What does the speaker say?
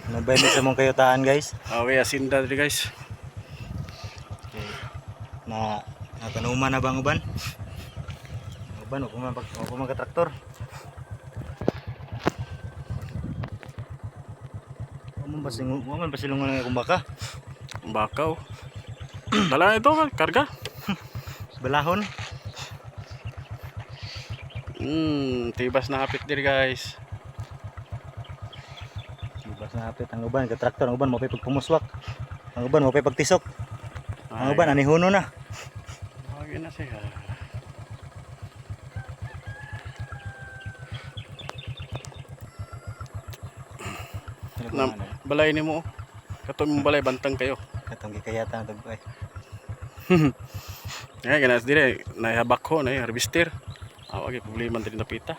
Nabayad sa mong kayutaan guys. Okay, asinda diri guys. Okay. Natanuman na bang uban? Uban o pa traktor. Waman pa silungan ng kumbaka. Bakaw. Dala ito karga. Balahon. Tibas na hapit diri guys. Ibas na hapit ang uban, traktor ang uban mo pay pagpumuswak. Ang uban mo pay pagtisok. Ang uban ani huno na. Okay na siya. Na balay nimo. Kato mong balay bantang kayo. Katong gikayatan tagpay. Ay ganas dire na habak ko na harvester. Awag problema diri napita.